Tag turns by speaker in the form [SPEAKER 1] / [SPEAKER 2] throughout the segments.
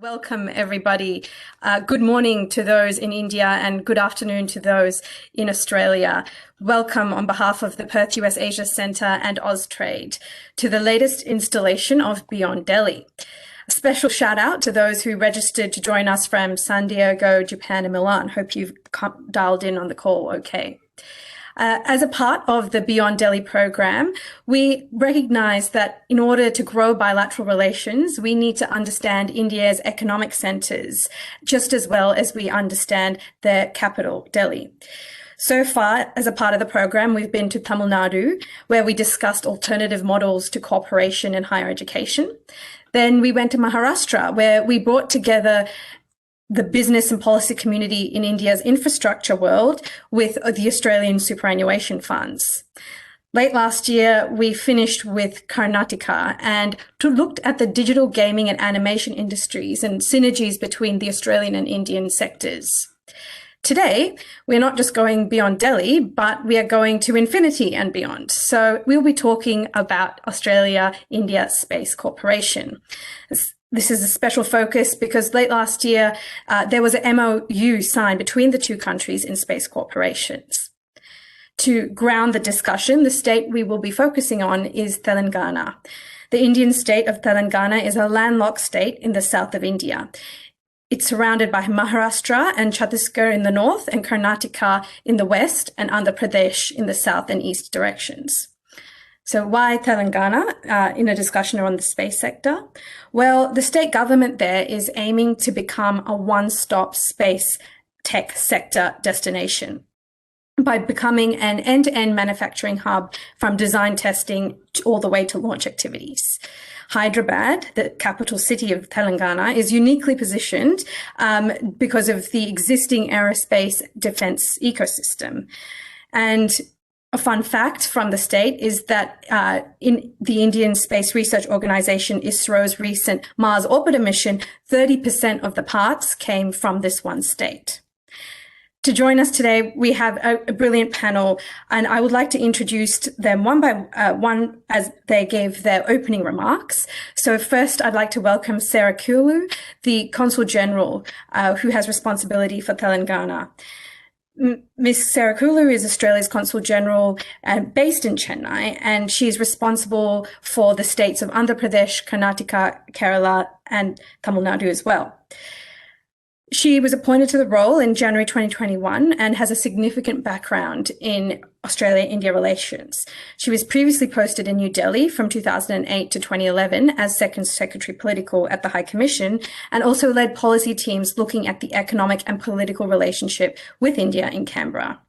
[SPEAKER 1] Welcome, everybody. Good morning to those in India and good afternoon to those in Australia. Welcome on behalf of the Perth US Asia Centre and Austrade to the latest installation of Beyond Delhi. A special shout out to those who registered to join us from San Diego, Japan and Milan. Hope you've dialed in on the call okay. As a part of the Beyond Delhi program, we recognise that in order to grow bilateral relations, we need to understand India's economic centres just as well as we understand their capital, Delhi. So far, as a part of the program, we've been to Tamil Nadu, where we discussed alternative models to cooperation in higher education. Then we went to Maharashtra, where we brought together the business and policy community in India's infrastructure world with the Australian superannuation funds. Late last year, we finished with Karnataka and looked at the digital gaming and animation industries and synergies between the Australian and Indian sectors. Today, we're not just going beyond Delhi, but we are going to infinity and beyond. So we'll be talking about Australia-India Space Cooperation. This is a special focus because late last year, there was an MOU signed between the two countries in space cooperations. To ground the discussion, the state we will be focusing on is Telangana. The Indian state of Telangana is a landlocked state in the south of India. It's surrounded by Maharashtra and Chhattisgarh in the north and Karnataka in the west and Andhra Pradesh in the south and east directions. So why Telangana in a discussion around the space sector? Well, the state government there is aiming to become a one-stop space tech sector destination by becoming an end-to-end manufacturing hub from design testing all the way to launch activities. Hyderabad, the capital city of Telangana, is uniquely positioned because of the existing aerospace defense ecosystem. And a fun fact from the state is that in the Indian Space Research Organisation, ISRO's recent Mars orbiter mission, 30% of the parts came from this one state. To join us today, we have a brilliant panel, and I would like to introduce them one by one as they gave their opening remarks. So first, I'd like to welcome Sarah Kulu, the Consul General, who has responsibility for Telangana. Ms. Sarah Kulu is Australia's Consul General based in Chennai, and she's responsible for the states of Andhra Pradesh, Karnataka, Kerala, and Tamil Nadu as well. She was appointed to the role in January 2021 and has a significant background in Australia-India relations. She was previously posted in New Delhi from 2008 to 2011 as Second Secretary Political at the High Commission, and also led policy teams looking at the economic and political relationship with India in Canberra.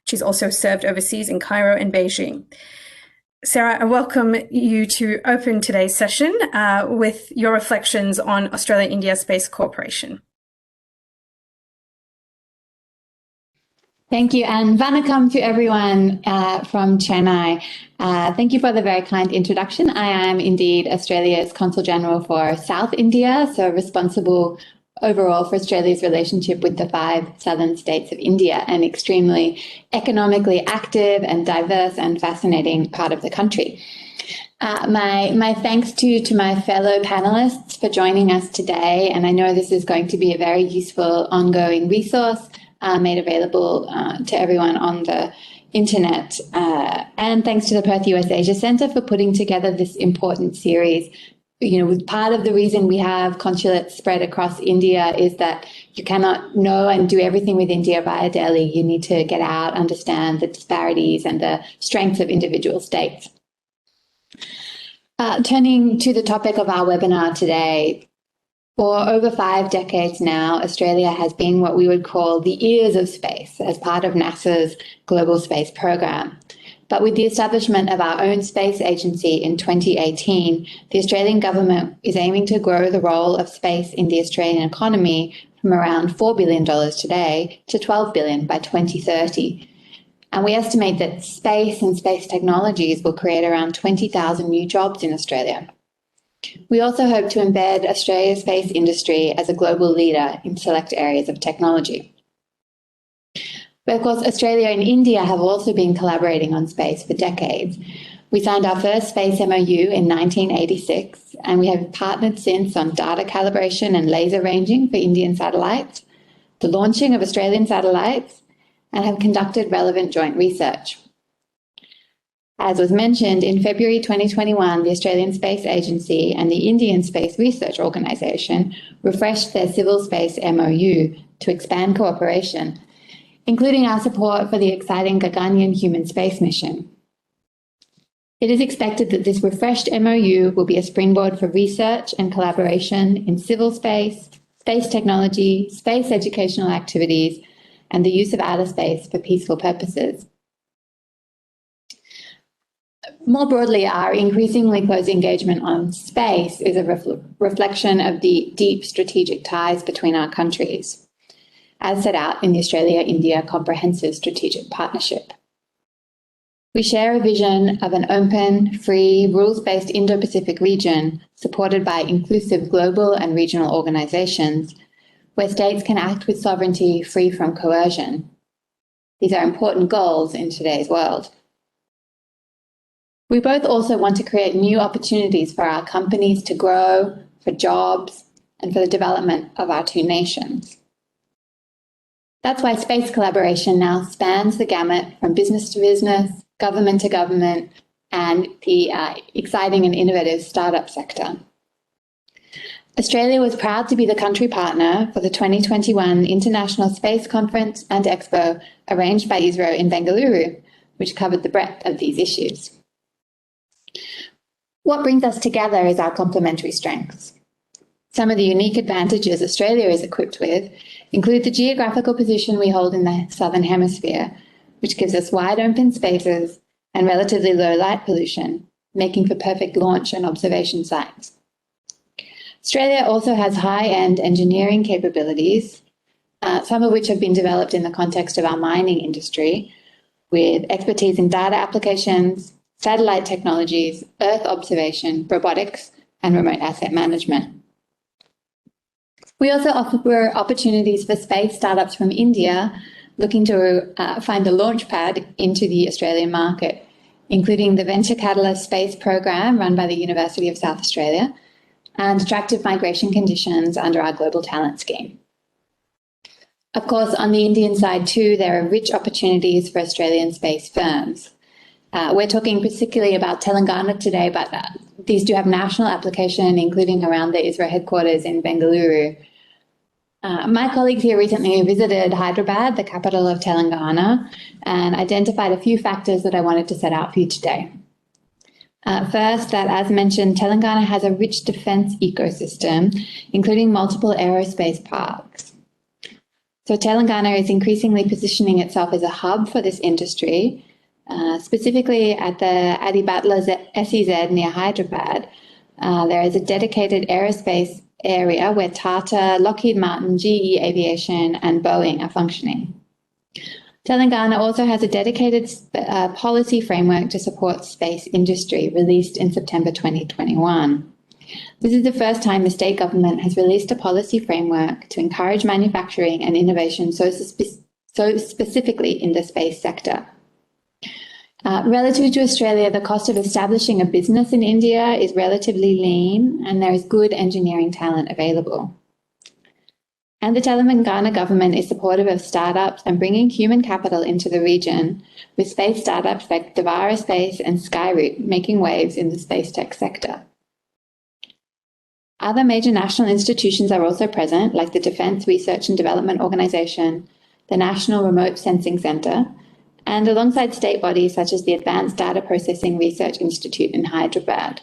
[SPEAKER 1] She's also served overseas in Cairo and Beijing. Sarah, I welcome you to open today's session with your reflections on Australia-India Space Cooperation.
[SPEAKER 2] Thank you, and Vanakkam to everyone from Chennai. Thank you for the very kind introduction. I am indeed Australia's Consul General for South India, so responsible overall for Australia's relationship with the 5 southern states of India, an extremely economically active and diverse and fascinating part of the country. My thanks to my fellow panelists for joining us today, and I know this is going to be a very useful ongoing resource made available to everyone on the internet. And thanks to the Perth US Asia Centre for putting together this important series. You know, part of the reason we have consulates spread across India is that you cannot know and do everything with India via Delhi. You need to get out, understand the disparities and the strengths of individual states. Turning to the topic of our webinar today, for over 5 decades now, Australia has been what we would call the ears of space as part of NASA's global space program. But with the establishment of our own space agency in 2018, the Australian government is aiming to grow the role of space in the Australian economy from around $4 billion today to $12 billion by 2030. And we estimate that space and space technologies will create around 20,000 new jobs in Australia. We also hope to embed Australia's space industry as a global leader in select areas of technology. But of course, Australia and India have also been collaborating on space for decades. We signed our first space MOU in 1986, and we have partnered since on data calibration and laser ranging for Indian satellites, the launching of Australian satellites, and have conducted relevant joint research. As was mentioned, in February 2021, the Australian Space Agency and the Indian Space Research Organisation refreshed their civil space MOU to expand cooperation, including our support for the exciting Gaganyaan human space mission. It is expected that this refreshed MOU will be a springboard for research and collaboration in civil space, space technology, space educational activities, and the use of outer space for peaceful purposes. More broadly, our increasingly close engagement on space is a reflection of the deep strategic ties between our countries, as set out in the Australia-India Comprehensive Strategic Partnership. We share a vision of an open, free, rules-based Indo-Pacific region supported by inclusive global and regional organisations where states can act with sovereignty free from coercion. These are important goals in today's world. We both also want to create new opportunities for our companies to grow, for jobs, and for the development of our two nations. That's why space collaboration now spans the gamut from business to business, government to government, and the exciting and innovative startup sector. Australia was proud to be the country partner for the 2021 International Space Conference and Expo arranged by ISRO in Bengaluru, which covered the breadth of these issues. What brings us together is our complementary strengths. Some of the unique advantages Australia is equipped with include the geographical position we hold in the Southern Hemisphere, which gives us wide open spaces and relatively low light pollution, making for perfect launch and observation sites. Australia also has high-end engineering capabilities, some of which have been developed in the context of our mining industry, with expertise in data applications, satellite technologies, Earth observation, robotics, and remote asset management. We also offer opportunities for space startups from India looking to find a launch pad into the Australian market, including the Venture Catalyst Space Program run by the University of South Australia and attractive migration conditions under our Global Talent Scheme. Of course, on the Indian side too, there are rich opportunities for Australian space firms. We're talking particularly about Telangana today, but these do have national application, including around the ISRO headquarters in Bengaluru. My colleagues here recently visited Hyderabad, the capital of Telangana, and identified a few factors that I wanted to set out for you today. First, that as mentioned, Telangana has a rich defence ecosystem, including multiple aerospace parks. So Telangana is increasingly positioning itself as a hub for this industry, specifically at the Adibatla SEZ near Hyderabad. There is a dedicated aerospace area where Tata, Lockheed Martin, GE Aviation, and Boeing are functioning. Telangana also has a dedicated policy framework to support space industry released in September 2021. This is the first time the state government has released a policy framework to encourage manufacturing and innovation so specifically in the space sector. Relative to Australia, the cost of establishing a business in India is relatively lean and there is good engineering talent available. And the Telangana government is supportive of startups and bringing human capital into the region, with space startups like Devara Space and Skyroot making waves in the space tech sector. Other major national institutions are also present, like the Defence Research and Development Organisation, the National Remote Sensing Centre, and alongside state bodies such as the Advanced Data Processing Research Institute in Hyderabad,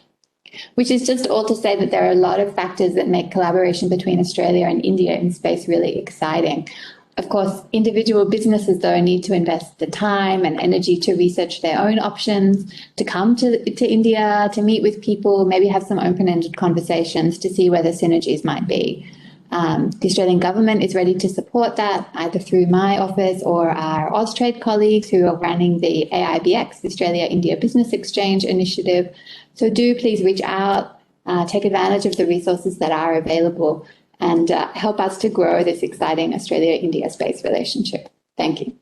[SPEAKER 2] which is just all to say that there are a lot of factors that make collaboration between Australia and India in space really exciting. Of course, individual businesses, though, need to invest the time and energy to research their own options, to come to India, to meet with people, maybe have some open-ended conversations to see where the synergies might be. The Australian government is ready to support that, either through my office or our Austrade colleagues who are running the AIBX, the Australia-India Business Exchange initiative. So do please reach out, take advantage of the resources that are available, and help us to grow this exciting Australia-India space relationship. Thank you.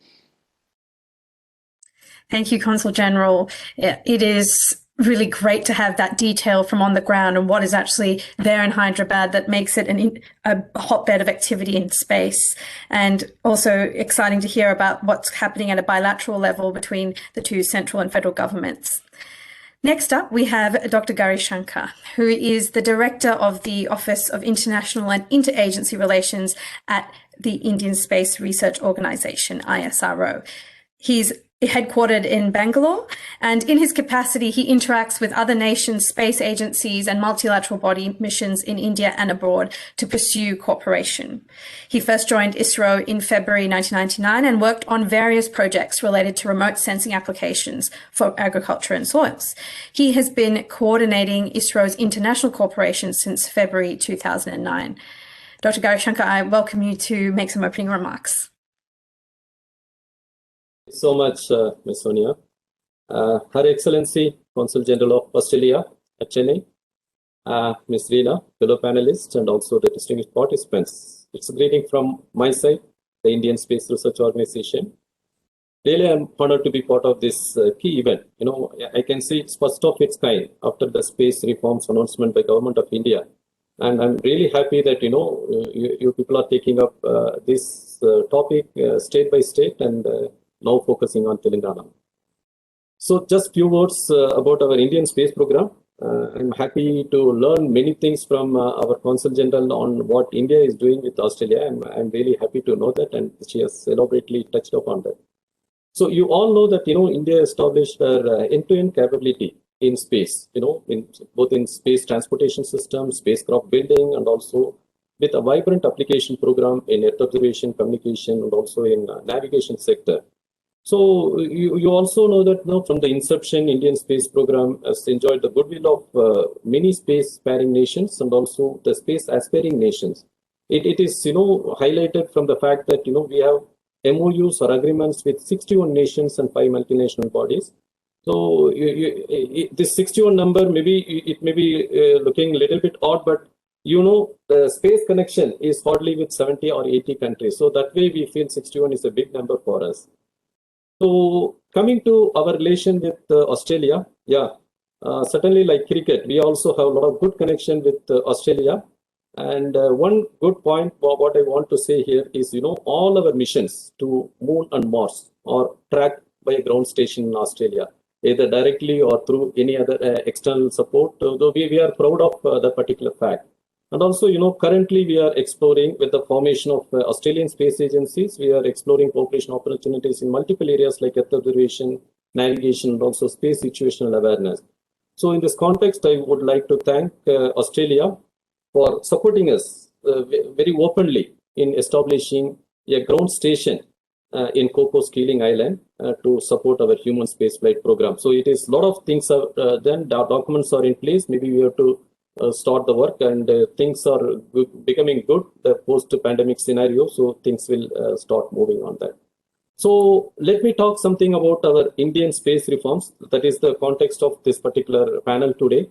[SPEAKER 1] Thank you, Consul General. It is really great to have that detail from on the ground and what is actually there in Hyderabad that makes it a hotbed of activity in space. And also exciting to hear about what's happening at a bilateral level between the two central and federal governments. Next up, we have Dr. Gauri Shankar, who is the Director of the Office of International and Interagency Relations at the Indian Space Research Organisation, ISRO. He's headquartered in Bangalore, and in his capacity, he interacts with other nations' space agencies and multilateral body missions in India and abroad to pursue cooperation. He first joined ISRO in February 1999 and worked on various projects related to remote sensing applications for agriculture and soils. He has been coordinating ISRO's international cooperation since February 2009. Dr. Gauri Shankar, I welcome you to make some opening remarks.
[SPEAKER 3] So much, Ms. Sonia. Her Excellency, Consul General of Australia at Chennai, Ms. Reena, fellow panelists, and also the distinguished participants. It's a greeting from my side, the Indian Space Research Organization. Really, I'm honored to be part of this key event. I can say it's first of its kind after the space reforms announcement by Government of India. And I'm really happy that, you people are taking up this topic state by state and now focusing on Telangana. So just few words about our Indian space program. I'm happy to learn many things from our Consul General on what India is doing with Australia. I'm really happy to know that, and she has elaborately touched upon that. So you all know that, India established her end-to-end capability in space, both in space transportation systems, spacecraft building, and also with a vibrant application program in Earth observation, communication, and also in navigation sector. So you also know that from the inception, Indian space program has enjoyed the goodwill of many space-faring nations and also the space-aspiring nations. It is highlighted from the fact that we have MOUs or agreements with 61 nations and 5 multinational bodies. So this 61 number it may be looking a little bit odd, but the space connection is hardly with 70 or 80 countries. So that way we feel 61 is a big number for us. So coming to our relation with Australia, certainly like cricket, we also have a lot of good connection with Australia. And one good point, what I want to say here is, all our missions to Moon and Mars are tracked by a ground station in Australia, either directly or through any other external support. Though we are proud of that particular fact. And also, currently we are exploring with the formation of Australian space agencies, we are exploring cooperation opportunities in multiple areas like Earth observation, navigation, and also space situational awareness. So in this context, I would like to thank Australia for supporting us very openly in establishing a ground station in Cocos Keeling Island to support our human spaceflight program. So it is a lot of things are done, documents are in place, maybe we have to start the work, and things are becoming good, the post-pandemic scenario, so things will start moving on that. So let me talk something about our Indian space reforms. That is the context of this particular panel today.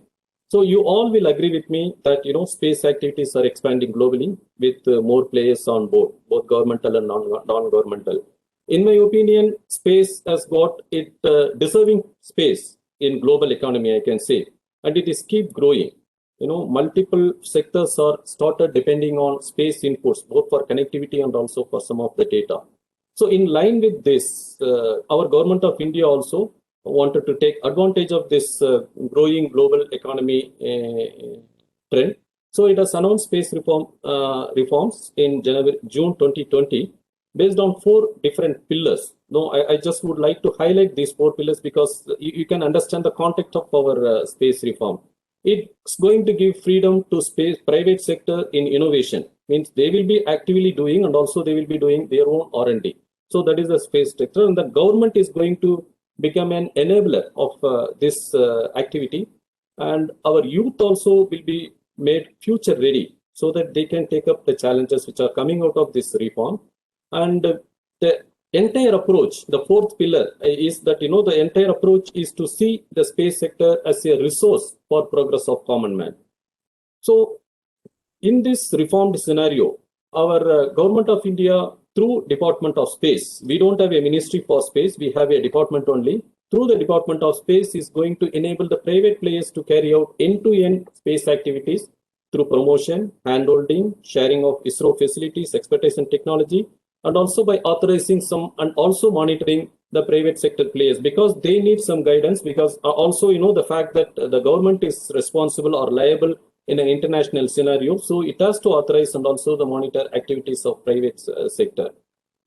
[SPEAKER 3] So you all will agree with me that space activities are expanding globally with more players on board, both governmental and non-governmental. In my opinion, space has got it deserving space in global economy, I can say, and it is keep growing. Multiple sectors are started depending on space inputs, both for connectivity and also for some of the data. So in line with this, our government of India also wanted to take advantage of this growing global economy trend. So it has announced space reforms in June 2020, based on 4 different pillars. No, I just would like to highlight these 4 pillars because you can understand the context of our space reform. It's going to give freedom to space private sector in innovation. Means they will be actively doing, and also they will be doing their own R&D. So that is the space sector, and the government is going to become an enabler of this activity, and our youth also will be made future ready so that they can take up the challenges which are coming out of this reform. And the entire approach, the 4th pillar is that the entire approach is to see the space sector as a resource for progress of common man. So in this reformed scenario, our government of India, through Department of Space, we don't have a ministry for space, we have a department only. through the Department of Space is going to enable the private players to carry out end-to-end space activities through promotion, handholding, sharing of ISRO facilities, expertise and technology, and also by authorizing some and also monitoring the private sector players, because they need some guidance, because also, the fact that the government is responsible or liable in an international scenario. So it has to authorize and also the monitor activities of private sector.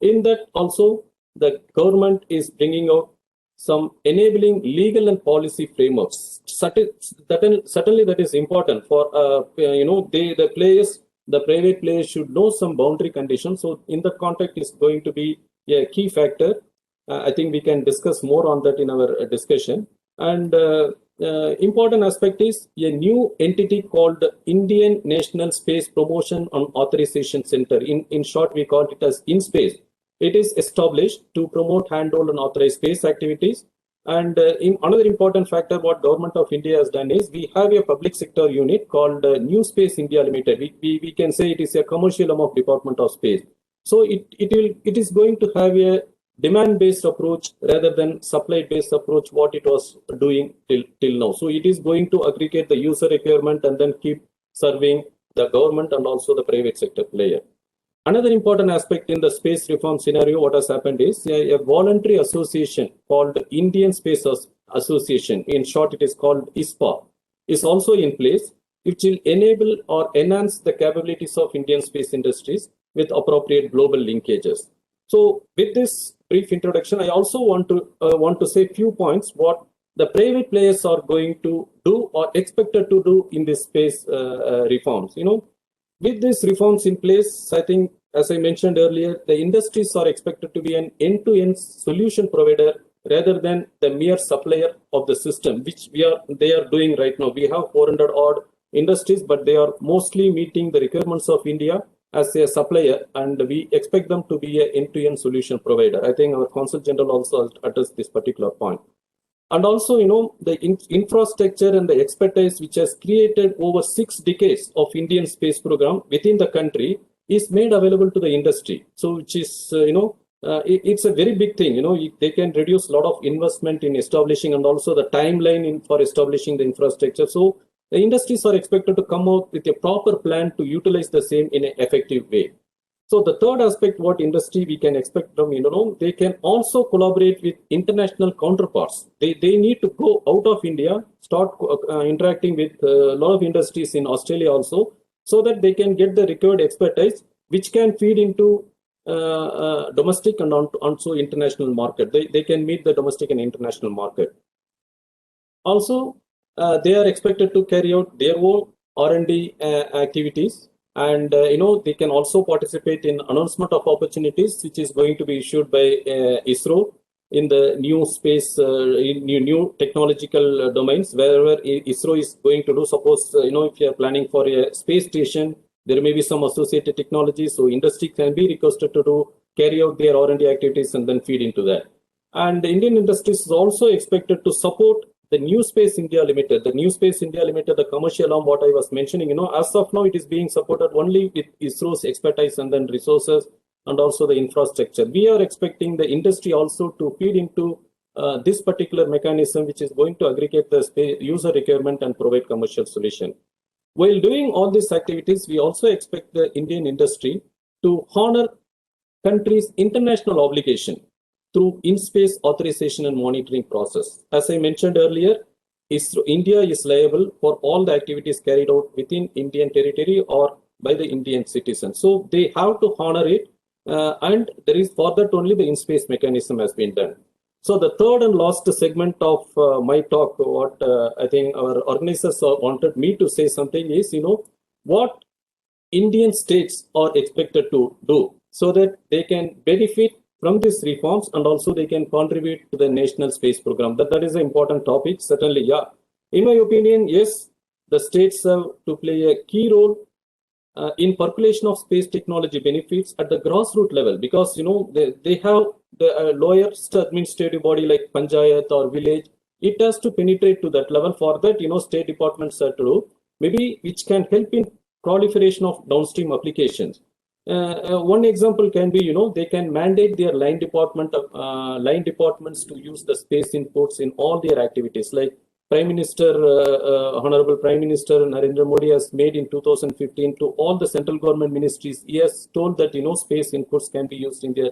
[SPEAKER 3] In that also, the government is bringing out some enabling legal and policy frameworks. Certainly that is important for, the private players should know some boundary conditions. So in that context is going to be a key factor. I think we can discuss more on that in our discussion. And important aspect is a new entity called Indian National Space Promotion and Authorization Center. In short, we call it as InSpace. It is established to promote, handhold, and authorize space activities. And another important factor what Government of India has done is we have a public sector unit called New Space India Limited. We can say it is a commercial arm of Department of Space. So it is going to have a demand-based approach rather than supply-based approach what it was doing till now. So it is going to aggregate the user requirement and then keep serving the government and also the private sector player. Another important aspect in the space reform scenario, what has happened is a voluntary association called Indian Space Association, in short it is called ISPA, is also in place, which will enable or enhance the capabilities of Indian space industries with appropriate global linkages. So with this brief introduction, I also want to say a few points what the private players are going to do or expected to do in this space reforms. With these reforms in place, I think, as I mentioned earlier, the industries are expected to be an end-to-end solution provider rather than the mere supplier of the system, which they are doing right now. We have 400 odd industries, but they are mostly meeting the requirements of India as a supplier, and we expect them to be an end-to-end solution provider. I think our Consul General also addressed this particular point. And also, the infrastructure and the expertise which has created over 6 decades of Indian space program within the country is made available to the industry. So, which is, it's a very big thing. They can reduce a lot of investment in establishing and also the timeline for establishing the infrastructure. So, the industries are expected to come out with a proper plan to utilize the same in an effective way. So the third aspect, what industry we can expect from, they can also collaborate with international counterparts. They need to go out of India, start interacting with a lot of industries in Australia also, so that they can get the required expertise, which can feed into domestic and also international market. They can meet the domestic and international market. Also, they are expected to carry out their own R&D activities. And they can also participate in announcement of opportunities, which is going to be issued by ISRO in the new space, new technological domains, wherever ISRO is going to do. Suppose if you are planning for a space station, there may be some associated technology, so industry can be requested to carry out their R&D activities and then feed into that. And the Indian industries is also expected to support the New Space India Limited. The New Space India Limited, the commercial arm, what I was mentioning, as of now, it is being supported only with ISRO's expertise and then resources and also the infrastructure. We are expecting the industry also to feed into this particular mechanism, which is going to aggregate the space user requirement and provide commercial solution. While doing all these activities, we also expect the Indian industry to honor country's international obligation through in-space authorization and monitoring process. As I mentioned earlier, India is liable for all the activities carried out within Indian territory or by the Indian citizens. So they have to honor it, and there is for that only the in-space mechanism has been done. So the third and last segment of my talk, what I think our organizers wanted me to say something is, what Indian states are expected to do so that they can benefit from these reforms and also they can contribute to the national space program. That is an important topic, certainly, yeah. In my opinion, yes, the states have to play a key role in percolation of space technology benefits at the grassroots level, because, they have the lowest administrative body like Panchayat or village. It has to penetrate to that level. For that, state departments have to do, maybe which can help in proliferation of downstream applications. One example can be, they can mandate their line departments to use the space inputs in all their activities. Like Honorable Prime Minister Narendra Modi has made in 2015 to all the central government ministries. He has told that, space inputs can be used in their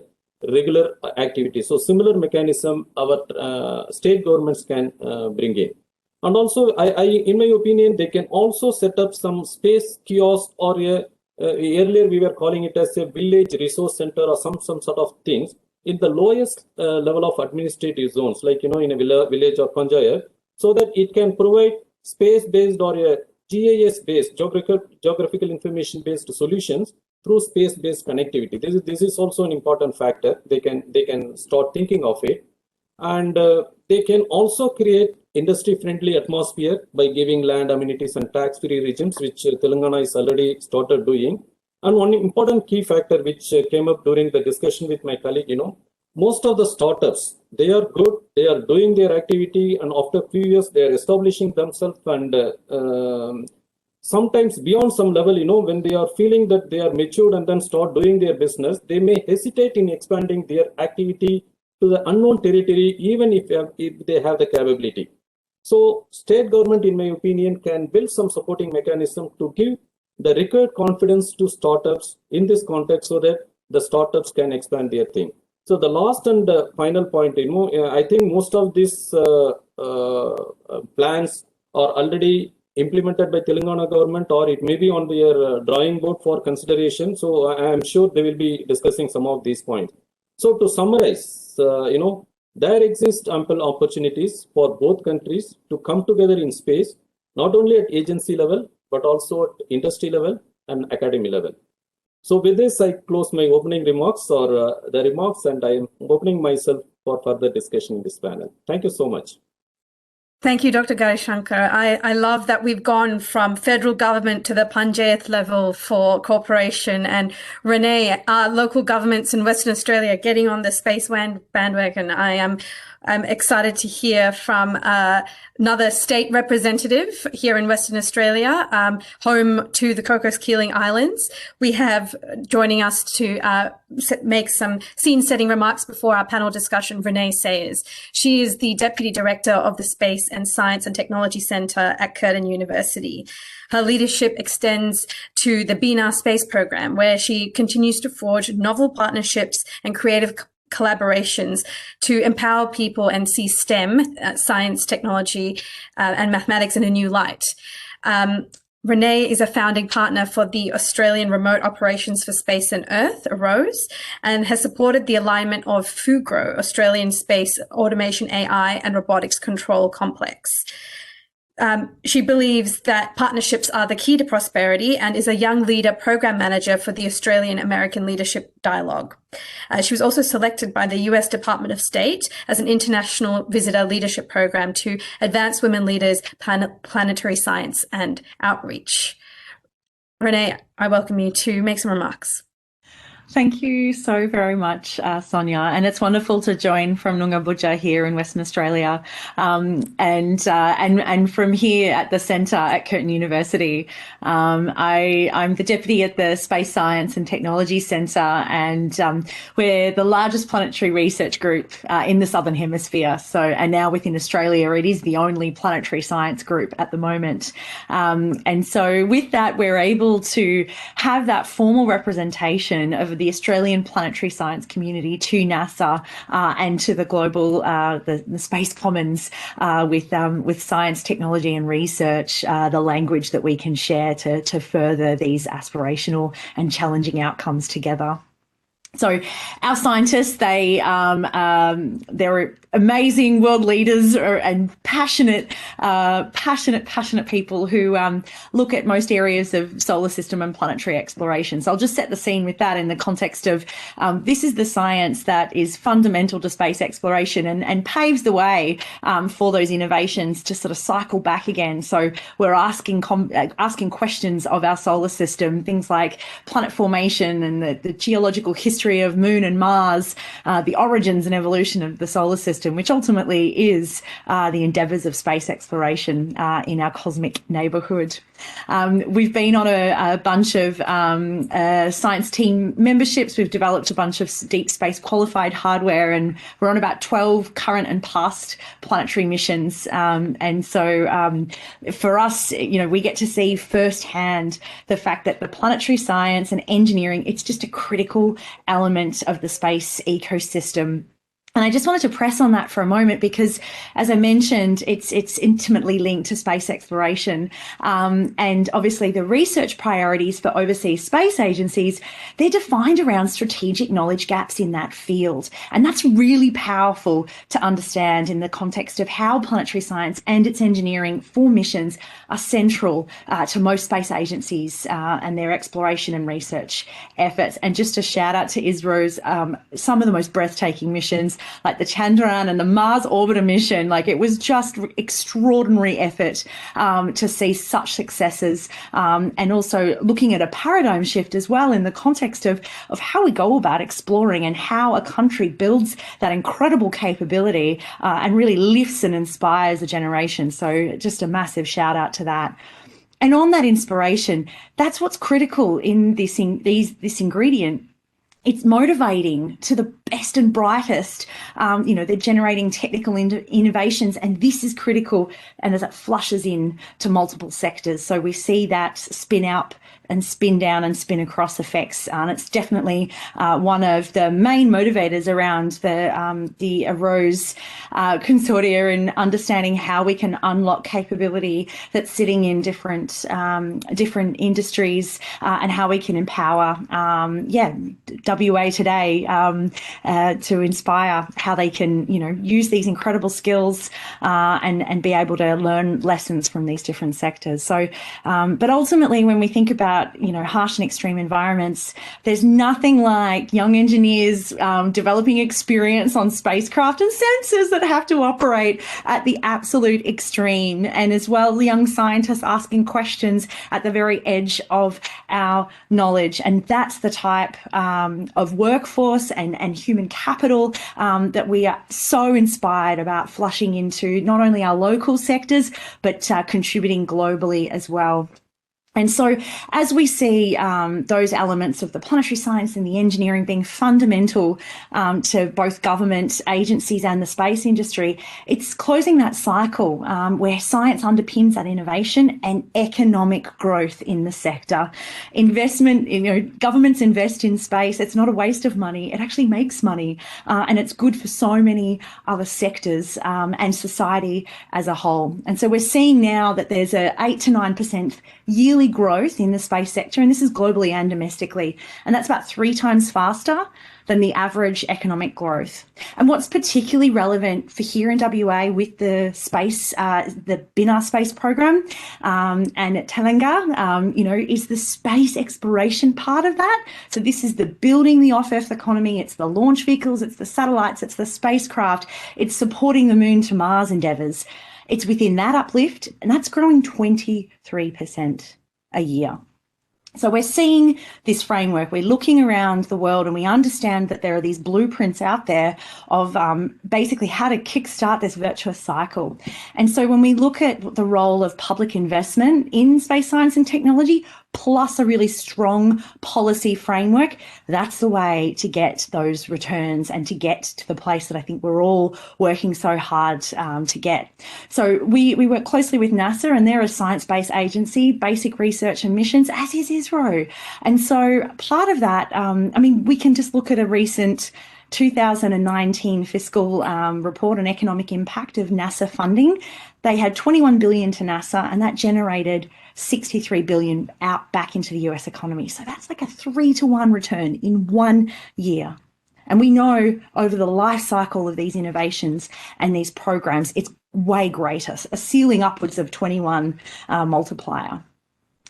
[SPEAKER 3] regular activities. So similar mechanism our state governments can bring in. And also, in my opinion, they can also set up some space kiosk or earlier we were calling it as a village resource center or some sort of things in the lowest level of administrative zones, like, in a village or panchayat, so that it can provide space-based or a GIS-based, geographical information-based solutions through space-based connectivity. This is also an important factor. They can start thinking of it, and they can also create industry-friendly atmosphere by giving land amenities and tax-free regimes, which Telangana is already started doing. And one important key factor which came up during the discussion with my colleague, most of the startups, they are good, they are doing their activity, and after a few years, they are establishing themselves, and sometimes beyond some level, when they are feeling that they are matured and then start doing their business, they may hesitate in expanding their activity to the unknown territory, even if they have the capability. So state government, in my opinion, can build some supporting mechanism to give the required confidence to startups in this context so that the startups can expand their thing. So the last and final point, I think most of these plans are already implemented by Telangana government, or it may be on their drawing board for consideration. So I am sure they will be discussing some of these points. So to summarize, there exist ample opportunities for both countries to come together in space, not only at agency level, but also at industry level and academy level. So with this, I close my opening remarks or the remarks, and I am opening myself for further discussion in this panel. Thank you so much.
[SPEAKER 1] Thank you, Dr. Garishankar. I love that we've gone from federal government to the panchayat level for cooperation. And Renee, our local governments in Western Australia getting on the space bandwagon. I'm excited to hear from another state representative here in Western Australia, home to the Cocos Keeling Islands. We have joining us to make some scene-setting remarks before our panel discussion, Renee Sayers. She is the Deputy Director of the Space and Science and Technology Centre at Curtin University. Her leadership extends to the Bina Space Program, where she continues to forge novel partnerships and creative collaborations to empower people and see STEM, science, technology, and mathematics in a new light. Renee is a founding partner for the Australian Remote Operations for Space and Earth, AROSE, and has supported the alignment of FUGRO, Australian Space Automation AI and Robotics Control Complex. She believes that partnerships are the key to prosperity and is a young leader program manager for the Australian American Leadership Dialogue. She was also selected by the US Department of State as an international visitor leadership program to advance women leaders, planetary science and outreach. Renee, I welcome you to make some remarks.
[SPEAKER 4] Thank you so very much, Sonia. And it's wonderful to join from Noongar here in Western Australia, and from here at the centre at Curtin University. I'm the deputy at the Space Science and Technology Centre, and we're the largest planetary research group in the Southern Hemisphere. So, and now within Australia, it is the only planetary science group at the moment. And so with that, we're able to have that formal representation of the Australian planetary science community to NASA and to the global the space commons with science, technology and research, the language that we can share to further these aspirational and challenging outcomes together. So our scientists, they're amazing world leaders and passionate people who look at most areas of solar system and planetary exploration. So I'll just set the scene with that in the context of this is the science that is fundamental to space exploration and paves the way for those innovations to sort of cycle back again. So we're asking questions of our solar system, things like planet formation and the geological history history of Moon and Mars, the origins and evolution of the solar system, which ultimately is the endeavours of space exploration in our cosmic neighbourhood. We've been on a bunch of science team memberships. We've developed a bunch of deep space qualified hardware, and we're on about 12 current and past planetary missions. And so for us, we get to see firsthand the fact that the planetary science and engineering, it's just a critical element of the space ecosystem. And I just wanted to press on that for a moment because, as I mentioned, it's intimately linked to space exploration. And obviously the research priorities for overseas space agencies, they're defined around strategic knowledge gaps in that field. And that's really powerful to understand in the context of how planetary science and its engineering for missions are central to most space agencies and their exploration and research efforts. And just a shout out to ISRO's some of the most breathtaking missions, like the Chandrayaan and the Mars Orbiter mission. Like, it was just extraordinary effort to see such successes, and also looking at a paradigm shift as well in the context of how we go about exploring and how a country builds that incredible capability and really lifts and inspires a generation. So just a massive shout out to that. And on that inspiration, that's what's critical in this ingredient. It's motivating to the best and brightest. They're generating technical innovations, and this is critical. And as it flushes in to multiple sectors, so we see that spin up and spin down and spin across effects. And it's definitely one of the main motivators around the AROSE consortia in understanding how we can unlock capability that's sitting in different industries and how we can empower WA today to inspire how they can use these incredible skills and be able to learn lessons from these different sectors. So but ultimately, when we think about harsh and extreme environments, there's nothing like young engineers developing experience on spacecraft and sensors that have to operate at the absolute extreme, and as well young scientists asking questions at the very edge of our knowledge. And that's the type of workforce and human capital that we are so inspired about flushing into not only our local sectors, but contributing globally as well. And so as we see those elements of the planetary science and the engineering being fundamental to both government agencies and the space industry, it's closing that cycle where science underpins that innovation and economic growth in the sector. Investment, governments invest in space. It's not a waste of money. It actually makes money, and it's good for so many other sectors and society as a whole. And so we're seeing now that there's a 8 to 9% yearly growth in the space sector, and this is globally and domestically, and that's about 3 times faster than the average economic growth. And what's particularly relevant for here in WA with the space, the BINA space program and at Telangana, is the space exploration part of that. So this is the building the off-Earth economy, it's the launch vehicles, it's the satellites, it's the spacecraft, it's supporting the Moon to Mars endeavours. It's within that uplift, and that's growing 23% a year. So we're seeing this framework, we're looking around the world, and we understand that there are these blueprints out there of basically how to kickstart this virtuous cycle. And so when we look at the role of public investment in space science and technology, plus a really strong policy framework, that's the way to get those returns and to get to the place that I think we're all working so hard to get. So we work closely with NASA, and they're a science-based agency, basic research and missions, as is ISRO. And so part of that, we can just look at a recent 2019 fiscal report on economic impact of NASA funding. They had $21 billion to NASA, and that generated $63 billion out back into the US economy. So that's like a 3-to-1 return in 1 year. And we know over the life cycle of these innovations and these programs, it's way greater, a ceiling upwards of 21 multiplier.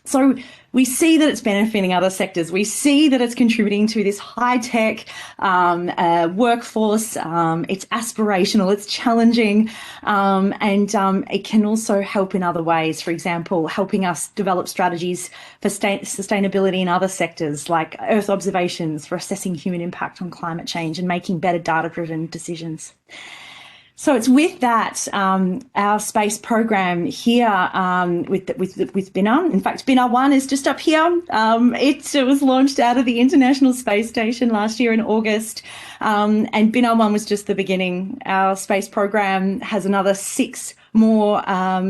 [SPEAKER 4] So we see that it's benefiting other sectors. We see that it's contributing to this high-tech workforce. It's aspirational, it's challenging, and it can also help in other ways. For example, helping us develop strategies for sustainability in other sectors, like Earth observations for assessing human impact on climate change and making better data-driven decisions. So it's with that, our space program here with BINA. In fact, BINA 1 is just up here. It was launched out of the International Space Station last year in August, and BINA 1 was just the beginning. Our space program has another 6 more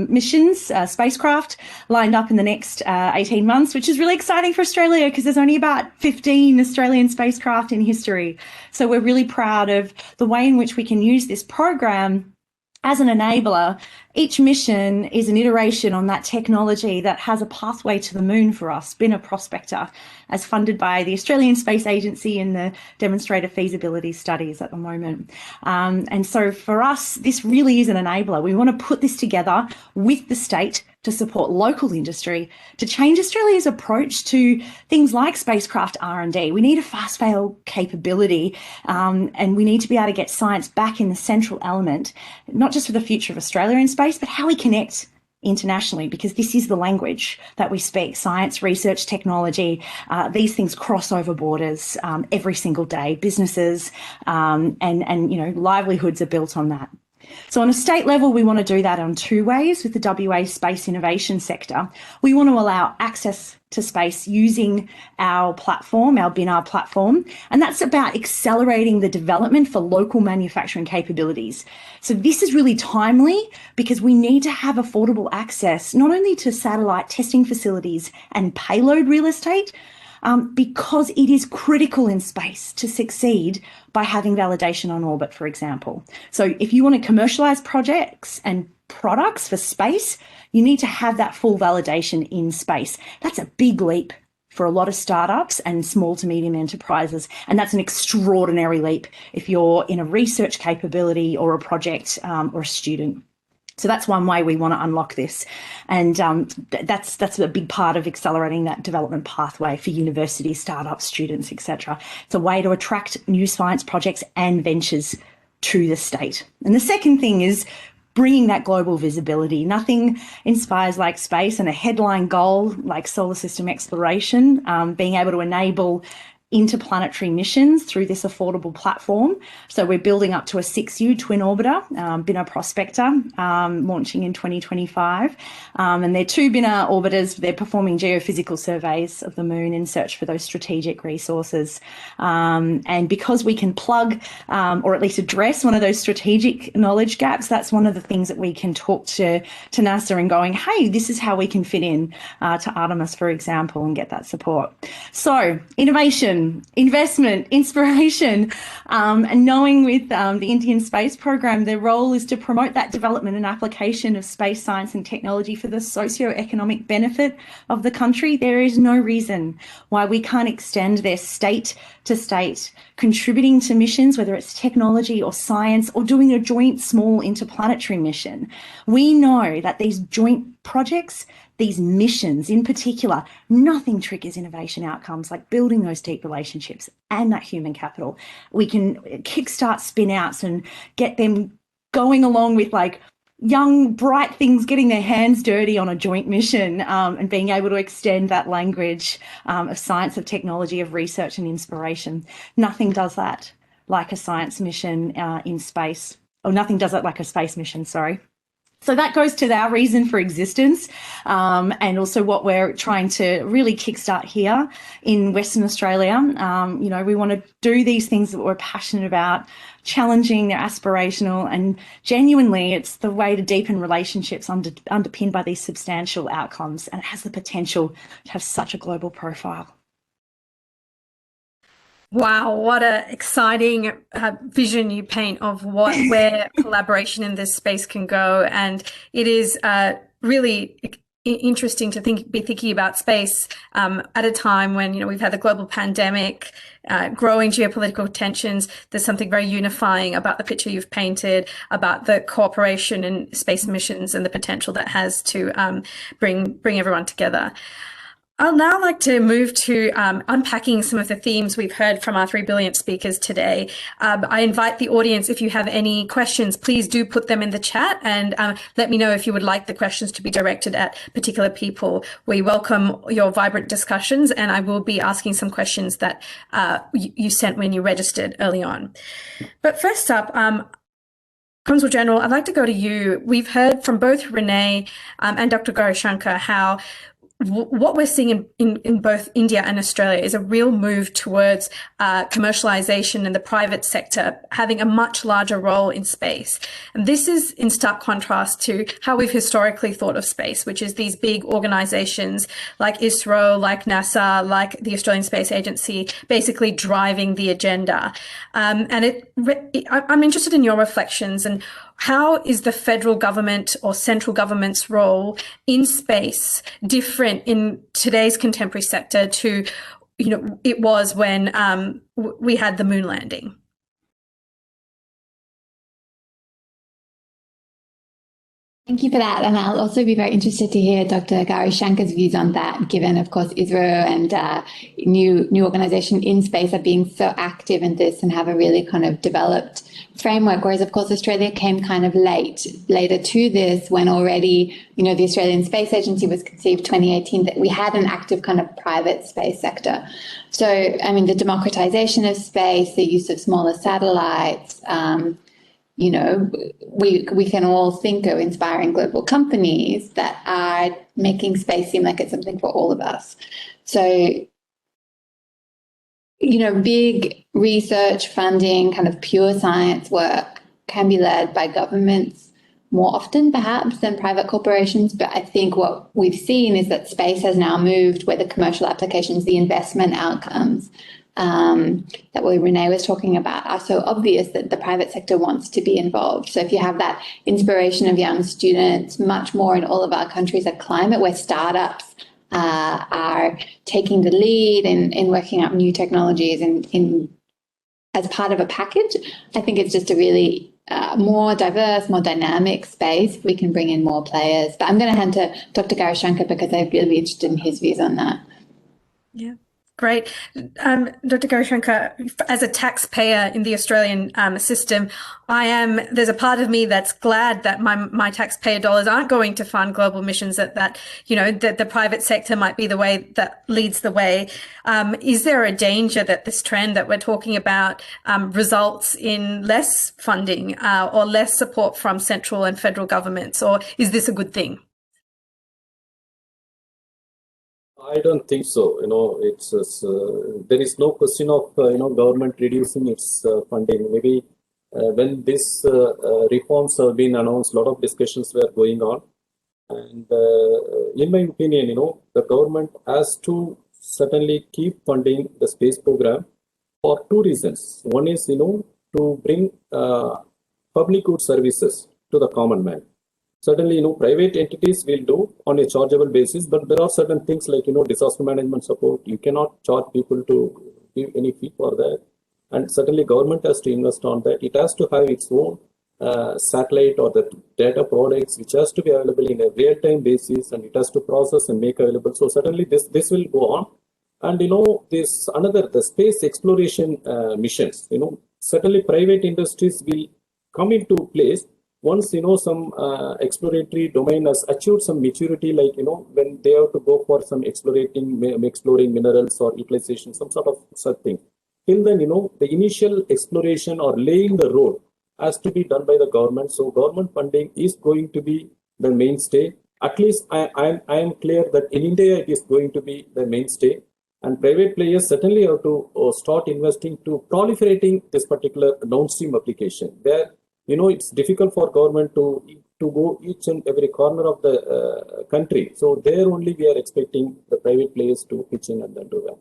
[SPEAKER 4] missions, spacecraft, lined up in the next 18 months, which is really exciting for Australia because there's only about 15 Australian spacecraft in history. So we're really proud of the way in which we can use this program as an enabler. Each mission is an iteration on that technology that has a pathway to the moon for us, BINA Prospector, as funded by the Australian Space Agency in the demonstrator feasibility studies at the moment. And so for us, this really is an enabler. We want to put this together with the state to support local industry to change Australia's approach to things like spacecraft R&D. We need a fast-fail capability, and we need to be able to get science back in the central element, not just for the future of Australia in space, but how we connect internationally, because this is the language that we speak. Science, research, technology, these things cross over borders every single day. Businesses and livelihoods are built on that. So on a state level, we want to do that on 2 ways with the WA space innovation sector. We want to allow access to space using our platform, our BINAR platform, and that's about accelerating the development for local manufacturing capabilities. So this is really timely because we need to have affordable access not only to satellite testing facilities and payload real estate, because it is critical in space to succeed by having validation on orbit, for example. So if you want to commercialize projects and products for space, you need to have that full validation in space. That's a big leap for a lot of startups and small to medium enterprises. And that's an extraordinary leap if you're in a research capability or a project or a student. So that's one way we want to unlock this. And that's a big part of accelerating that development pathway for universities, startups, students, etc. It's a way to attract new science projects and ventures to the state. And the second thing is bringing that global visibility. Nothing inspires like space, and a headline goal like solar system exploration, being able to enable interplanetary missions through this affordable platform. So we're building up to a 6U twin orbiter, BINA Prospector, launching in 2025. And they're 2 BINA orbiters. They're performing geophysical surveys of the moon in search for those strategic resources. And because we can plug or at least address one of those strategic knowledge gaps, that's one of the things that we can talk to NASA and going, hey, this is how we can fit in to Artemis, for example, and get that support. So innovation, investment, inspiration, and knowing with the Indian Space Program, their role is to promote that development and application of space science and technology for the socio-economic benefit of the country. There is no reason why we can't extend their state to state, contributing to missions, whether it's technology or science or doing a joint small interplanetary mission. We know that these joint projects, these missions in particular, nothing triggers innovation outcomes like building those deep relationships and that human capital. We can kickstart spin outs and get them going along with like young, bright things, getting their hands dirty on a joint mission, and being able to extend that language of science, of technology, of research and inspiration. Nothing does that like a science mission in space, or nothing does that like a space mission, sorry. So that goes to our reason for existence, and also what we're trying to really kickstart here in Western Australia. We want to do these things that we're passionate about, challenging, they're aspirational, and genuinely it's the way to deepen relationships underpinned by these substantial outcomes, and it has the potential to have such a global profile.
[SPEAKER 1] Wow, what an exciting vision you paint of where collaboration in this space can go. And it is really interesting to be thinking about space at a time when, we've had the global pandemic, growing geopolitical tensions. There's something very unifying about the picture you've painted, about the cooperation in space missions and the potential that has to bring everyone together. I'll now like to move to unpacking some of the themes we've heard from our three brilliant speakers today. I invite the audience, if you have any questions, please do put them in the chat and let me know if you would like the questions to be directed at particular people. We welcome your vibrant discussions, and I will be asking some questions that you sent when you registered early on. But first up, Consul General, I'd like to go to you. We've heard from both Renee and Dr. Gaurashankar how what we're seeing in both India and Australia is a real move towards commercialization and the private sector having a much larger role in space. And this is in stark contrast to how we've historically thought of space, which is these big organizations like ISRO, like NASA, like the Australian Space Agency, basically driving the agenda. I'm interested in your reflections, and how is the federal government or central government's role in space different in today's contemporary sector to, it was when we had the moon landing?
[SPEAKER 2] Thank you for that. And I'll also be very interested to hear Dr. Gaurashankar's views on that, given, of course, ISRO and new organization in space are being so active in this and have a really kind of developed framework. Whereas, of course, Australia came kind of later to this, when already, the Australian Space Agency was conceived 2018, that we had an active kind of private space sector. So, I mean, the democratization of space, the use of smaller satellites, we can all think of inspiring global companies that are making space seem like it's something for all of us. So, big research funding, kind of pure science work can be led by governments more often, perhaps, than private corporations. But I think what we've seen is that space has now moved where the commercial applications, the investment outcomes, that Renee was talking about are so obvious that the private sector wants to be involved. So if you have that inspiration of young students, much more in all of our countries, a climate where startups are taking the lead in working out new technologies in as part of a package, I think it's just a really more diverse, more dynamic space. We can bring in more players. But I'm going to hand to Dr. Gaurashankar because I'd really be interested in his views on that.
[SPEAKER 1] Yeah. Great. Dr. Gaurashankar, as a taxpayer in the Australian system, there's a part of me that's glad that my taxpayer dollars aren't going to fund global missions, that the private sector might be the way that leads the way. Is there a danger that this trend that we're talking about results in less funding or less support from central and federal governments, or is this a good thing?
[SPEAKER 3] I don't think so. There is no question of government reducing its funding. Maybe when these reforms have been announced, a lot of discussions were going on, and in my opinion, the government has to certainly keep funding the space program for two reasons. One is to bring public good services to the common man. Certainly, private entities will do on a chargeable basis, but there are certain things like, disaster management support. You cannot charge people to give any fee for that. And certainly government has to invest on that. It has to have its own satellite or the data products, which has to be available in a real-time basis, and it has to process and make available. So certainly this will go on. And, the space exploration missions, certainly private industries will come into place once some exploratory domain has achieved some maturity, like when they have to go for some exploring minerals or utilization, some sort of such thing. Till then, the initial exploration or laying the road has to be done by the government. So government funding is going to be the mainstay. At least I am clear that in India it is going to be the mainstay, and private players certainly have to start investing to proliferating this particular downstream application where it's difficult for government to go each and every corner of the country. So there only we are expecting the private players to pitch in and then do that.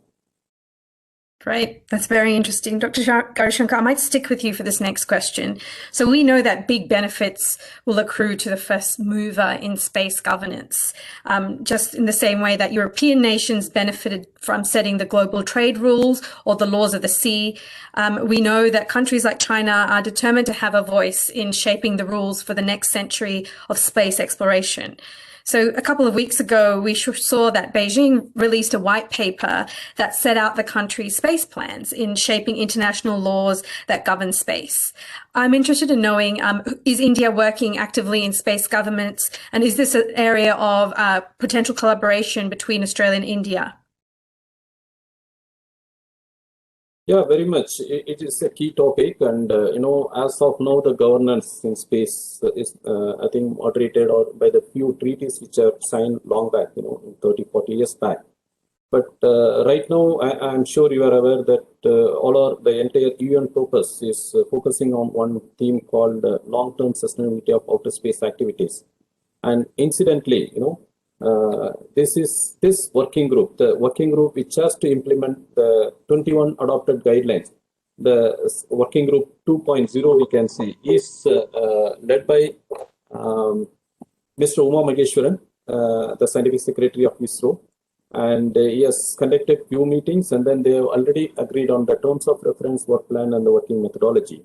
[SPEAKER 1] Great. That's very interesting. Dr. Gaurashankar, I might stick with you for this next question. So we know that big benefits will accrue to the first mover in space governance, just in the same way that European nations benefited from setting the global trade rules or the laws of the sea. We know that countries like China are determined to have a voice in shaping the rules for the next century of space exploration. So a couple of weeks ago, we saw that Beijing released a white paper that set out the country's space plans in shaping international laws that govern space. I'm interested in knowing, is India working actively in space governments, and is this an area of potential collaboration between Australia and India?
[SPEAKER 3] Yeah, very much. It is a key topic, and as of now, the governance in space is, I think, moderated or by the few treaties which are signed long back, 30, 40 years back. But right now, I'm sure you are aware that the entire UN focus is focusing on one theme called long-term sustainability of outer space activities. And incidentally, this working group, the working group which has to implement the 21 adopted guidelines, the working group 2.0, we can say, is led by Mr. Uma Maheshwaran, the scientific secretary of ISRO. And he has conducted few meetings, and then they have already agreed on the terms of reference, work plan, and the working methodology.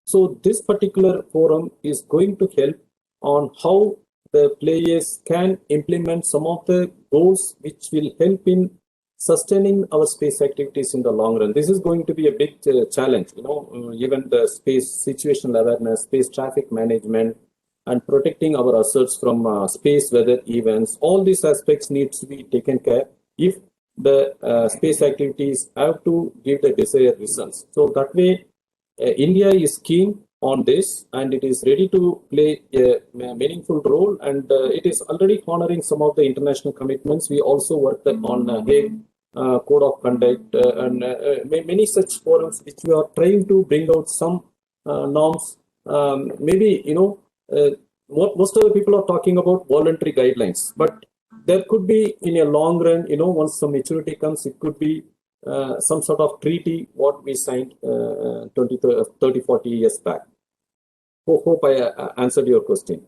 [SPEAKER 3] So this particular forum is going to help on how the players can implement some of the goals which will help in sustaining our space activities in the long run. This is going to be a big challenge, even the space situational awareness, space traffic management, and protecting our assets from space weather events. All these aspects need to be taken care if the space activities have to give the desired results. So that way, India is keen on this, and it is ready to play a meaningful role, and it is already honoring some of the international commitments. We also worked on Hague Code of Conduct and many such forums which we are trying to bring out some norms. Maybe, most of the people are talking about voluntary guidelines, but there could be in a long run, once some maturity comes, it could be some sort of treaty, what we signed 20, 30, 40 years back. Hope I answered your question.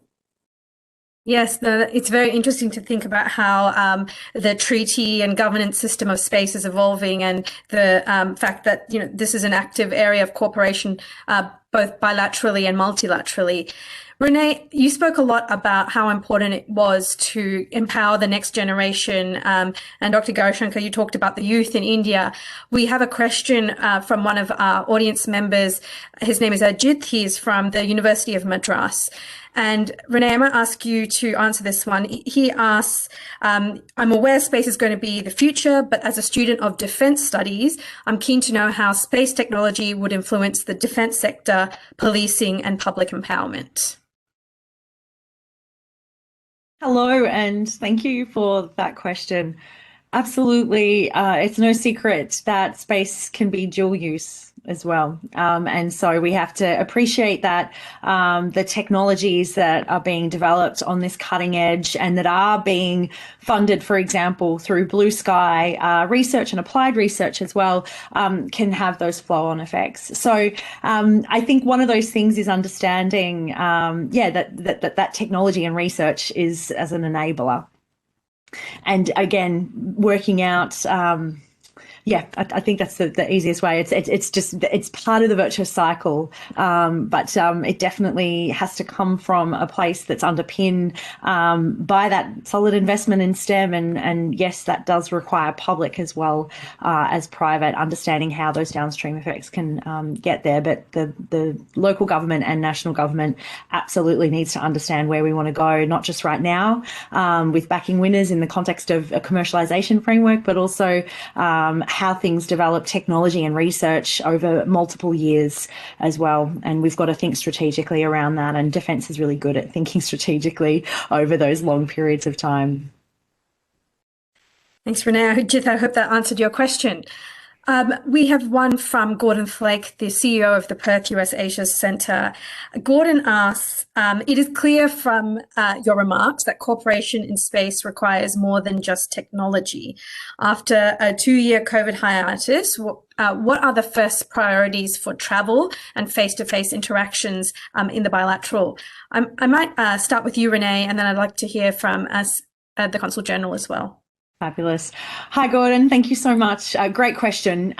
[SPEAKER 1] Yes, no, it's very interesting to think about how the treaty and governance system of space is evolving, and the fact that this is an active area of cooperation, both bilaterally and multilaterally. Renee, you spoke a lot about how important it was to empower the next generation, and Dr. Gaurashankar, you talked about the youth in India. We have a question from one of our audience members. His name is Ajit. He's from the University of Madras. And Renee, I might ask you to answer this one. He asks, I'm aware space is going to be the future, but as a student of defense studies, I'm keen to know how space technology would influence the defense sector, policing, and public empowerment.
[SPEAKER 4] Hello, and thank you for that question. Absolutely. It's no secret that space can be dual use as well. And so we have to appreciate that the technologies that are being developed on this cutting edge and that are being funded, for example, through Blue Sky research and applied research as well, can have those flow-on effects. So I think one of those things is understanding, that technology and research is as an enabler. And again, working out, I think that's the easiest way. It's part of the virtuous cycle, but it definitely has to come from a place that's underpinned by that solid investment in STEM, and yes, that does require public as well as private understanding how those downstream effects can get there. But the local government and national government absolutely needs to understand where we want to go, not just right now with backing winners in the context of a commercialization framework, but also how things develop technology and research over multiple years as well. And we've got to think strategically around that. And defence is really good at thinking strategically over those long periods of time.
[SPEAKER 1] Thanks, Renee. Jith, I hope that answered your question. We have one from Gordon Flake, the CEO of the Perth US Asia Centre. Gordon asks, it is clear from your remarks that cooperation in space requires more than just technology. After a 2-year COVID hiatus, what are the first priorities for travel and face-to-face interactions in the bilateral? I might start with you, Renee, and then I'd like to hear from us, the Consul General as well.
[SPEAKER 4] Fabulous. Hi, Gordon. Thank you so much. Great question.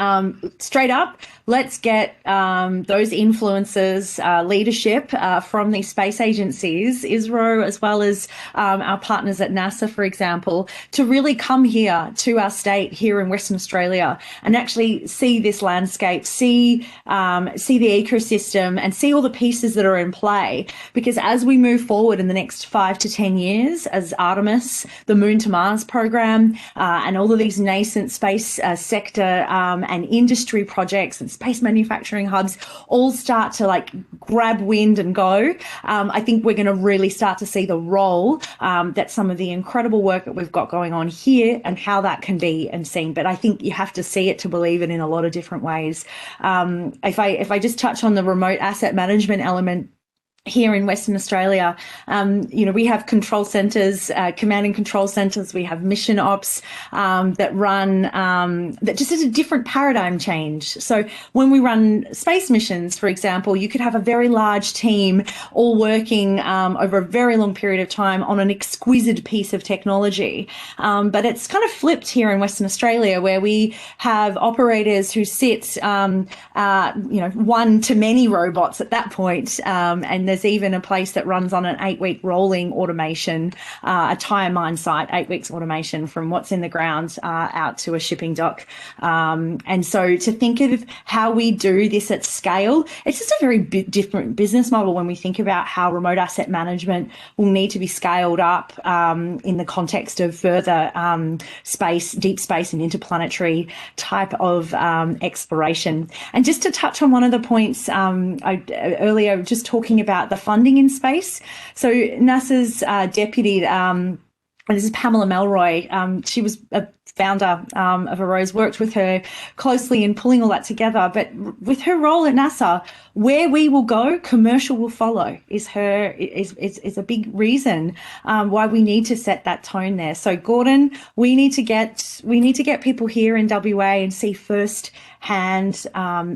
[SPEAKER 4] Straight up, let's get those influencers, leadership from these space agencies, ISRO, as well as our partners at NASA, for example, to really come here to our state here in Western Australia and actually see this landscape, see the ecosystem and see all the pieces that are in play. Because as we move forward in the next 5 to 10 years, as Artemis, the Moon to Mars program, and all of these nascent space sector and industry projects and space manufacturing hubs all start to like grab wind and go, I think we're going to really start to see the role that some of the incredible work that we've got going on here and how that can be and seen. But I think you have to see it to believe it in a lot of different ways. If I just touch on the remote asset management element, here in Western Australia, we have control centres, command and control centres. We have mission ops that run, that just is a different paradigm change. So when we run space missions, for example, you could have a very large team all working over a very long period of time on an exquisite piece of technology. But it's kind of flipped here in Western Australia, where we have operators who sit, one to many robots at that point, and there's even a place that runs on an 8-week rolling automation, a tyre mine site, 8 weeks automation from what's in the ground out to a shipping dock. And so to think of how we do this at scale, it's just a very different business model when we think about how remote asset management will need to be scaled up in the context of further space, deep space and interplanetary type of exploration. And just to touch on one of the points earlier, just talking about the funding in space. So NASA's deputy, this is Pamela Melroy. She was a founder of Arose, worked with her closely in pulling all that together. But with her role at NASA, where we will go, commercial will follow. Is a big reason why we need to set that tone there. So Gordon, we need to get people here in WA and see firsthand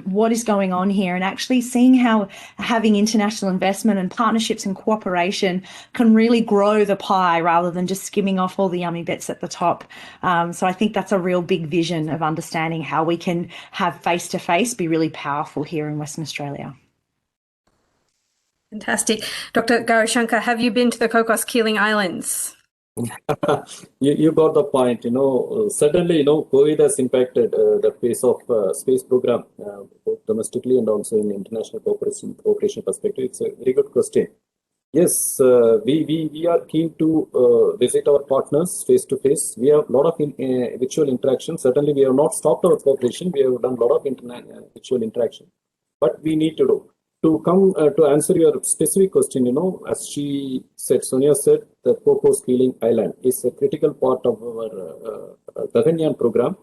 [SPEAKER 4] what is going on here, and actually seeing how having international investment and partnerships and cooperation can really grow the pie rather than just skimming off all the yummy bits at the top. So I think that's a real big vision of understanding how we can have face-to-face be really powerful here in Western Australia.
[SPEAKER 1] Fantastic. Dr. Gaurashankar, have you been to the Cocos Keeling Islands?
[SPEAKER 3] You got the point. Certainly, COVID has impacted the pace of space program, both domestically and also in international cooperation perspective. It's a very good question. Yes, we are keen to visit our partners face to face. We have a lot of virtual interaction. Certainly, we have not stopped our cooperation. We have done a lot of virtual interaction. But we need to do. To come to answer your specific question, as Sonia said, the Cocos Keeling Island is a critical part of our Gaganyaan program.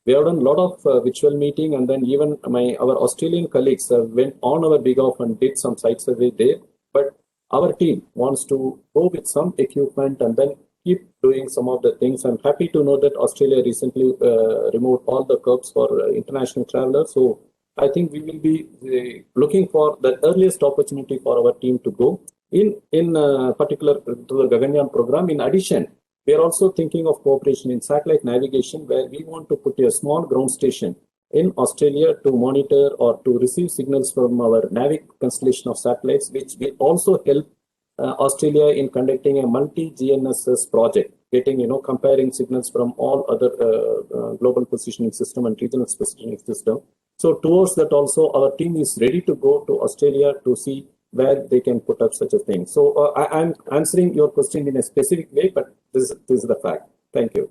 [SPEAKER 3] We have done a lot of virtual meeting, and then even our Australian colleagues went on our big off and did some site survey there. But our team wants to go with some equipment and then keep doing some of the things. I'm happy to know that Australia recently removed all the curbs for international travelers. So I think we will be looking for the earliest opportunity for our team to go in particular to the Gaganyaan program. In addition, we are also thinking of cooperation in satellite navigation, where we want to put a small ground station in Australia to monitor or to receive signals from our NAVIC constellation of satellites, which will also help Australia in conducting a multi-GNSS project, getting, comparing signals from all other global positioning system and regional positioning system. So towards that also, our team is ready to go to Australia to see where they can put up such a thing. So I'm answering your question in a specific way, but this is the fact. Thank you.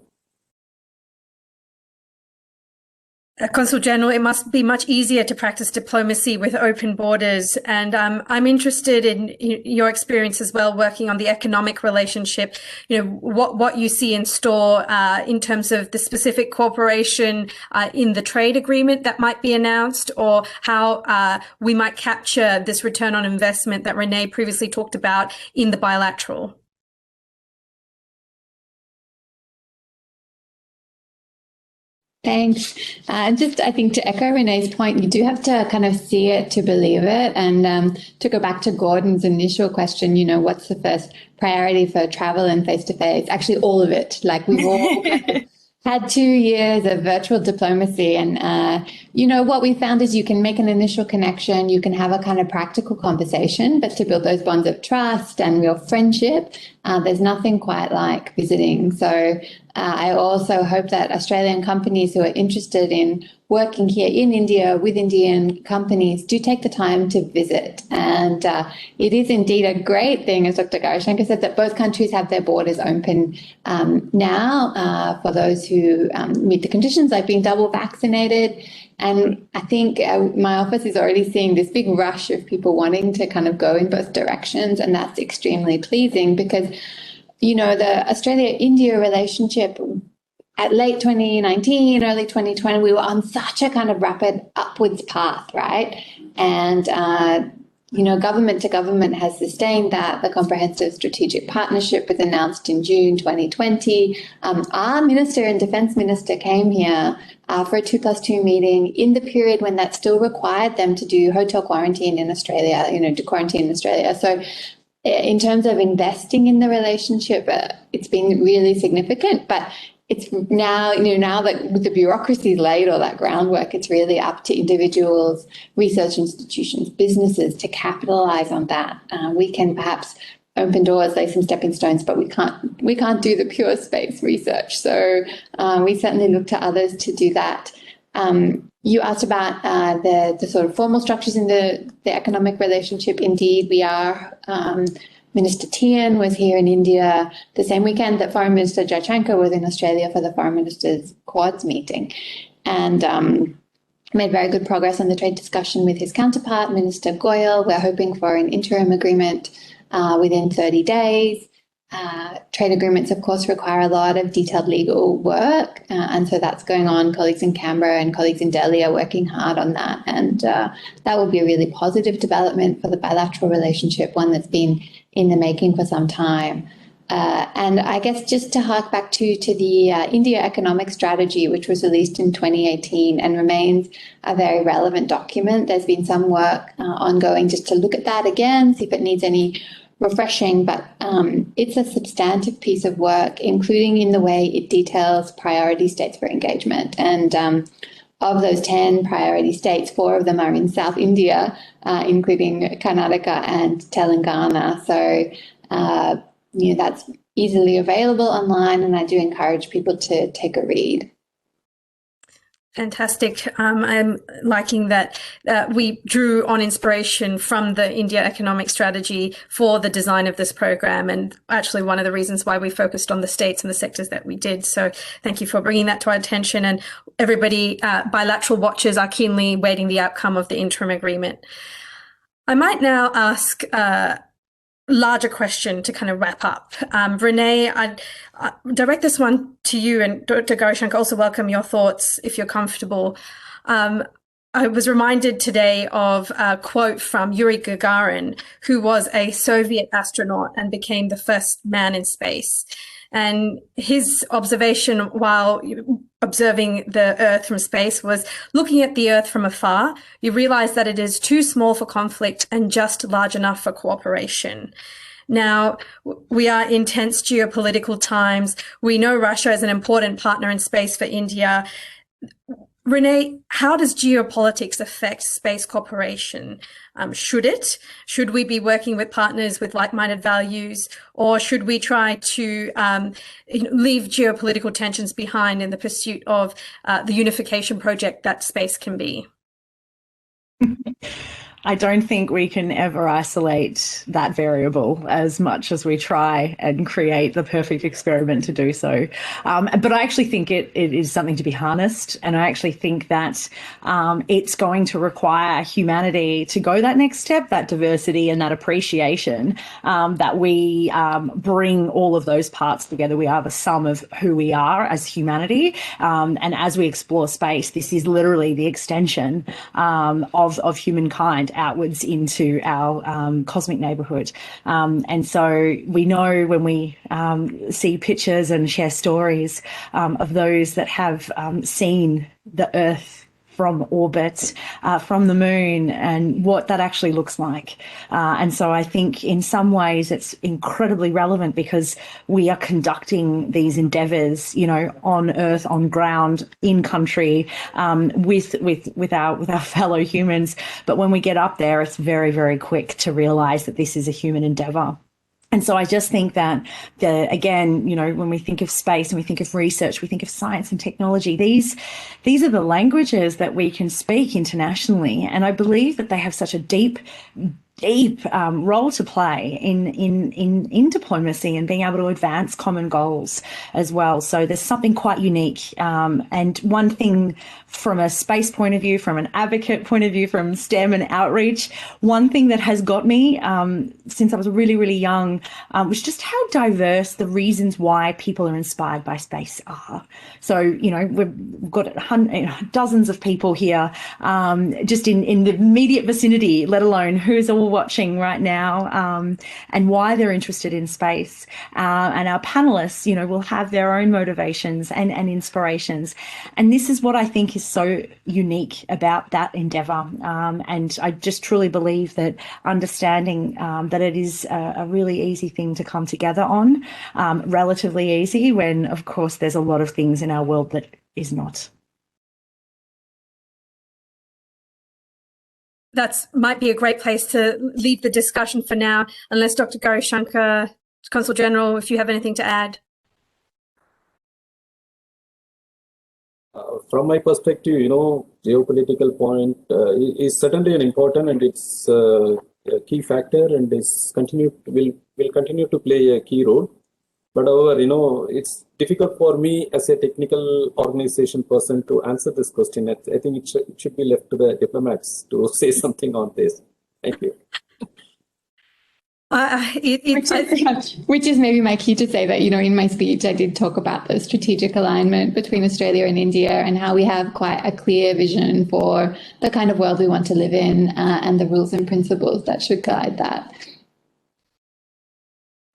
[SPEAKER 1] Consul General, it must be much easier to practice diplomacy with open borders. And I'm interested in your experience as well, working on the economic relationship, what you see in store in terms of the specific cooperation in the trade agreement that might be announced, or how we might capture this return on investment that Renee previously talked about in the bilateral.
[SPEAKER 2] Thanks. I think to echo Renee's point, you do have to kind of see it to believe it. And to go back to Gordon's initial question, what's the first priority for travel and face-to-face? Actually, all of it. Like we've all had 2 years of virtual diplomacy. And, what we found is you can make an initial connection, you can have a kind of practical conversation, but to build those bonds of trust and real friendship, there's nothing quite like visiting. So I also hope that Australian companies who are interested in working here in India with Indian companies do take the time to visit. And it is indeed a great thing, as Dr. Garishankar said, that both countries have their borders open now for those who meet the conditions, like being double vaccinated. And I think my office is already seeing this big rush of people wanting to kind of go in both directions. And that's extremely pleasing because, the Australia-India relationship at late 2019, early 2020, we were on such a kind of rapid upwards path, right? And, government to government has sustained that. The Comprehensive Strategic Partnership was announced in June 2020. Our minister and defense minister came here for a 2+2 meeting in the period when that still required them to do hotel quarantine in Australia, to quarantine in Australia. So in terms of investing in the relationship, it's been really significant, but it's now, now that with the bureaucracy laid all that groundwork, it's really up to individuals, research institutions, businesses to capitalize on that. We can perhaps open doors, lay some stepping stones, but we can't do the pure space research. So we certainly look to others to do that. You asked about the sort of formal structures in the economic relationship. Indeed, we are. Minister Tian was here in India the same weekend that Foreign Minister Jaishankar was in Australia for the Foreign Ministers Quads meeting, and made very good progress on the trade discussion with his counterpart, Minister Goyal. We're hoping for an interim agreement within 30 days. Trade agreements, of course, require a lot of detailed legal work, and so that's going on. Colleagues in Canberra and colleagues in Delhi are working hard on that, and that will be a really positive development for the bilateral relationship, one that's been in the making for some time. And I guess just to hark back to the India Economic Strategy, which was released in 2018 and remains a very relevant document. There's been some work ongoing just to look at that again, see if it needs any refreshing, but it's a substantive piece of work, including in the way it details priority states for engagement. And of those 10 priority states, 4 of them are in South India, including Karnataka and Telangana. So, that's easily available online, and I do encourage people to take a read.
[SPEAKER 1] Fantastic. I'm liking that we drew on inspiration from the India Economic Strategy for the design of this program, and actually one of the reasons why we focused on the states and the sectors that we did. So thank you for bringing that to our attention, and everybody, bilateral watchers are keenly waiting the outcome of the interim agreement. I might now ask larger question to kind of wrap up. Renee, I'd direct this one to you, and Dr. Garishankar, also welcome your thoughts if you're comfortable. I was reminded today of a quote from Yuri Gagarin, who was a Soviet astronaut and became the first man in space. And his observation while observing the Earth from space was, looking at the Earth from afar, you realize that it is too small for conflict and just large enough for cooperation. Now, we are in tense geopolitical times. We know Russia is an important partner in space for India. Renee, how does geopolitics affect space cooperation? Should it? Should we be working with partners with like-minded values, or should we try to leave geopolitical tensions behind in the pursuit of the unification project that space can be?
[SPEAKER 4] I don't think we can ever isolate that variable as much as we try and create the perfect experiment to do so. But I actually think it is something to be harnessed. And I actually think that it's going to require humanity to go that next step, that diversity and that appreciation, that we bring all of those parts together. We are the sum of who we are as humanity. And as we explore space, this is literally the extension of humankind outwards into our cosmic neighborhood. And so we know when we see pictures and share stories of those that have seen the Earth from orbit, from the moon, and what that actually looks like. And so I think in some ways it's incredibly relevant because we are conducting these endeavours, you know, on Earth, on ground, in country, with our fellow humans. But when we get up there, it's very, very quick to realise that this is a human endeavour. And so I just think that, again, you know, when we think of space and we think of research, we think of science and technology, these are the languages that we can speak internationally. And I believe that they have such a deep role to play in diplomacy and being able to advance common goals as well. So there's something quite unique. And one thing from a space point of view, from an advocate point of view, from STEM and outreach, one thing that has got me since I was really, really young was just how diverse the reasons why people are inspired by space are. So, you know, we've got dozens of people here just in the immediate vicinity, let alone who's all watching right now, and why they're interested in space. And our panelists, you know, will have their own motivations and inspirations. And this is what I think is so unique about that endeavour. And I just truly believe that understanding that it is a really easy thing to come together on, relatively easy, when, of course, there's a lot of things in our world that is not.
[SPEAKER 1] That might be a great place to leave the discussion for now, unless Dr. Gauri Shankar, Consul General, if you have anything to add.
[SPEAKER 3] From my perspective, you know, geopolitical point is certainly an important, and it's a key factor, and will continue to play a key role. But however, you know, it's difficult for me as a technical organization person to answer this question. I think it should be left to the diplomats to say something on this. Thank you.
[SPEAKER 2] Which is maybe my key to say that, you know, in my speech, I did talk about the strategic alignment between Australia and India and how we have quite a clear vision for the kind of world we want to live in and the rules and principles that should guide that.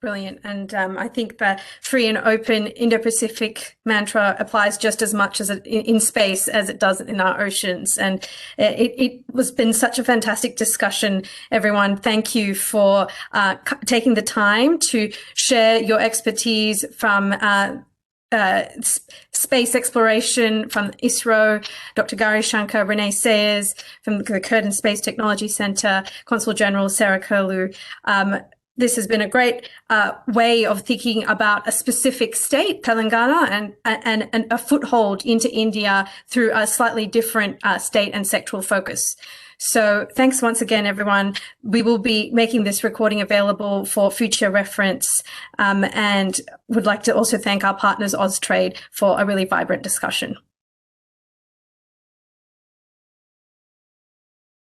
[SPEAKER 1] Brilliant. And I think the free and open Indo-Pacific mantra applies just as much as in space as it does in our oceans. And it has been such a fantastic discussion, everyone. Thank you for taking the time to share your expertise from space exploration from ISRO, Dr. Gauri Shankar, Renee Sayers from the Curtin Space Technology Centre, Consul General Sarah Curlew. This has been a great way of thinking about a specific state, Telangana, and a foothold into India through a slightly different state and sectoral focus. So thanks once again, everyone. We will be making this recording available for future reference, and would like to also thank our partners, Austrade, for a really vibrant discussion.